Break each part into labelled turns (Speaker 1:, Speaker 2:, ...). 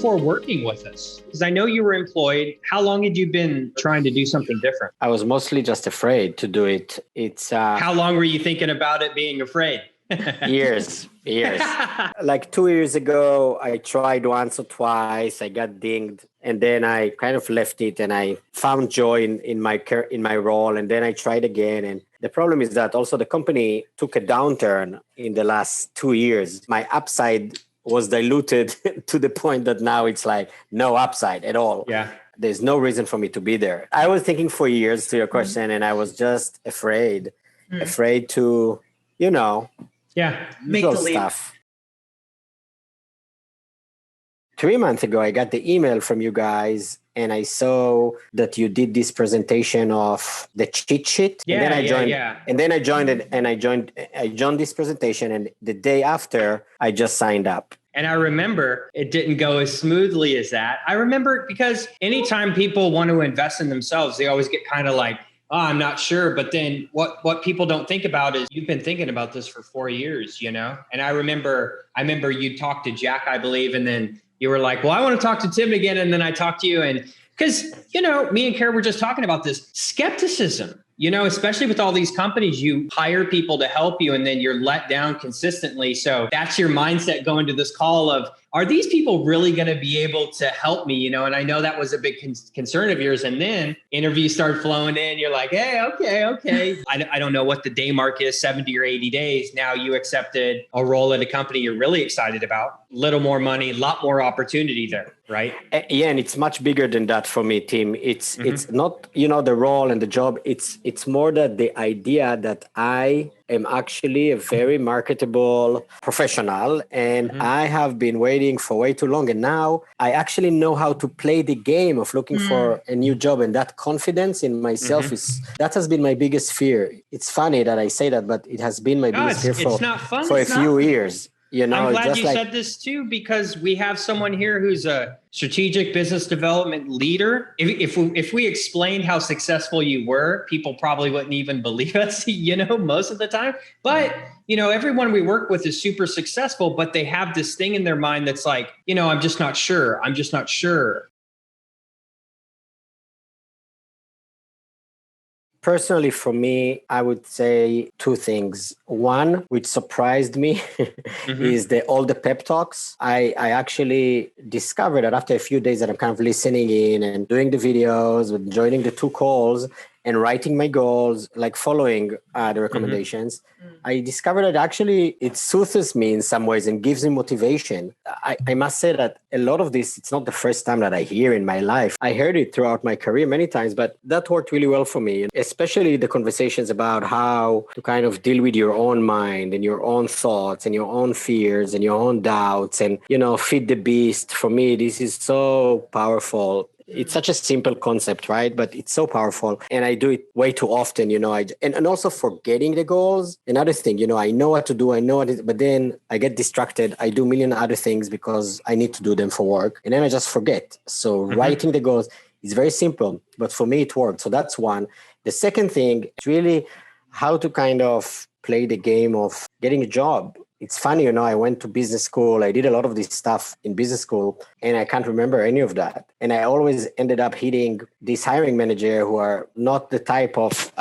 Speaker 1: before working with us? Because I know you were employed. How long had you been trying to do something different?
Speaker 2: I was mostly just afraid to do it.
Speaker 1: How long were you thinking about it being afraid?
Speaker 2: Years. Like 2 years ago, I tried once or twice. I got dinged, and then I kind of left it, and I found joy in my role, and then I tried again. And the problem is that also the company took a downturn in the last 2 years. My upside was diluted to the point that now it's like no upside at all.
Speaker 1: Yeah.
Speaker 2: There's no reason for me to be there. I was thinking for years, to your question, and I was just afraid to,
Speaker 1: Make
Speaker 2: usual stuff. 3 months ago, I got the email from you guys, and I saw that you did this presentation of the cheat sheet.
Speaker 1: Yeah,
Speaker 2: and then I joined,
Speaker 1: yeah.
Speaker 2: And then I joined it, and I joined this presentation, and the day after, I just signed up.
Speaker 1: And I remember it didn't go as smoothly as that. I remember because anytime people want to invest in themselves, they always get kind of like, oh, I'm not sure. But then what people don't think about is you've been thinking about this for 4 years, And I remember you talked to Jack, I believe, and then you were like, well, I want to talk to Tim again. And then I talked to you, and because, me and Kara were just talking about this skepticism, especially with all these companies, you hire people to help you and then you're let down consistently. So that's your mindset going to this call of, are these people really going to be able to help me? And I know that was a big concern of yours. And then interviews start flowing in. You're like, hey, okay. I don't know what the day mark is, 70 or 80 days. Now you accepted a role at a company you're really excited about, little more money, a lot more opportunity there, right?
Speaker 2: Yeah, and it's much bigger than that for me, Tim. It's not, the role and the job. It's more that the idea that I am actually a very marketable professional, and I have been waiting for way too long. And now I actually know how to play the game of looking for a new job. And that confidence in myself that has been my biggest fear. It's funny that I say that, but it has been my biggest fear for a few years. I'm
Speaker 1: glad you said this too, because we have someone here who's a strategic business development leader. If we explained how successful you were, people probably wouldn't even believe us, most of the time. But, everyone we work with is super successful, but they have this thing in their mind that's like, I'm just not sure.
Speaker 2: Personally, for me, I would say two things. One, which surprised me, is all the pep talks. I actually discovered that after a few days that I'm kind of listening in and doing the videos, and joining the 2 calls and writing my goals, like following the recommendations, I discovered that actually it soothes me in some ways and gives me motivation. I must say that a lot of this, it's not the first time that I hear in my life. I heard it throughout my career many times, but that worked really well for me, especially the conversations about how to kind of deal with your own mind and your own thoughts and your own fears and your own doubts and, feed the beast. For me, this is so powerful. It's such a simple concept, right? But it's so powerful. And I do it way too often, and also forgetting the goals. Another thing, I know what to do. But then I get distracted. I do a million other things because I need to do them for work. And then I just forget. So writing the goals is very simple, but for me, it worked. So that's one. The second thing is really how to kind of play the game of getting a job. It's funny, I went to business school. I did a lot of this stuff in business school, and I can't remember any of that. And I always ended up hitting these hiring managers who are not the type of,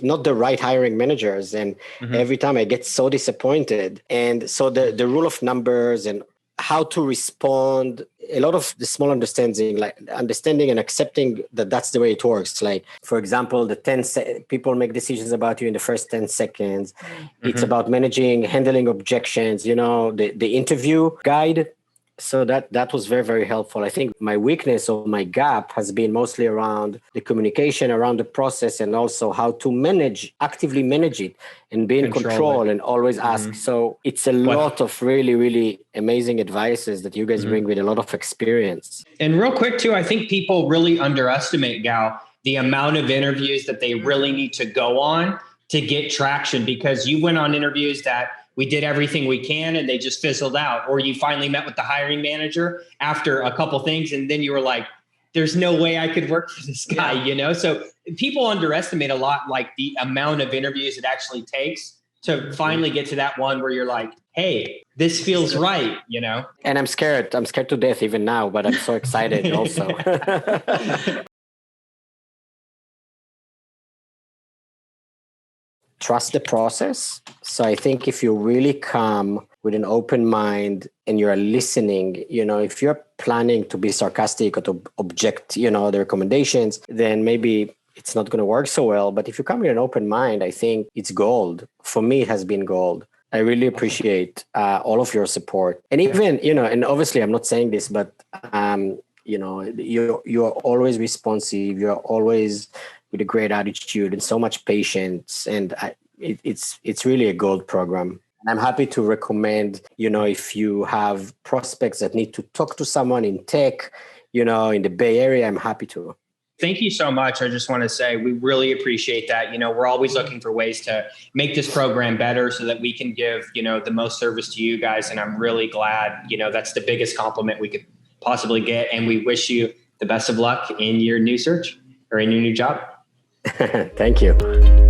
Speaker 2: not the right hiring managers. And every time I get so disappointed. And so the rule of numbers and how to respond, a lot of the small understanding and accepting that that's the way it works. Like, for example, people make decisions about you in the first 10 seconds. It's about handling objections, the interview guide. So that was very, very helpful. I think my weakness or my gap has been mostly around the communication, around the process, and also how to actively manage it and be in control and always ask. So it's a lot of really, really amazing advices that you guys bring with a lot of experience.
Speaker 1: And real quick too, I think people really underestimate, Gal, the amount of interviews that they really need to go on to get traction, because you went on interviews that we did everything we can and they just fizzled out. Or you finally met with the hiring manager after a couple things and then you were like, there's no way I could work for this guy, So people underestimate a lot, like the amount of interviews it actually takes to finally get to that one where you're like, hey, this feels right, you know?
Speaker 2: And I'm scared. I'm scared to death even now, but I'm so excited also. Trust the process. So I think if you really come with an open mind and you're listening, if you're planning to be sarcastic or to object, the recommendations, then maybe it's not going to work so well. But if you come with an open mind, I think it's gold. For me, it has been gold. I really appreciate all of your support. And even, and obviously I'm not saying this, but, you're always responsive. You're always with a great attitude and so much patience. And it's really a gold program. And I'm happy to recommend, if you have prospects that need to talk to someone in tech, in the Bay Area, I'm happy to.
Speaker 1: Thank you so much. I just want to say we really appreciate that. We're always looking for ways to make this program better so that we can give, the most service to you guys. And I'm really glad, that's the biggest compliment we could possibly get. And we wish you the best of luck in your new search or in your new job.
Speaker 2: Thank you.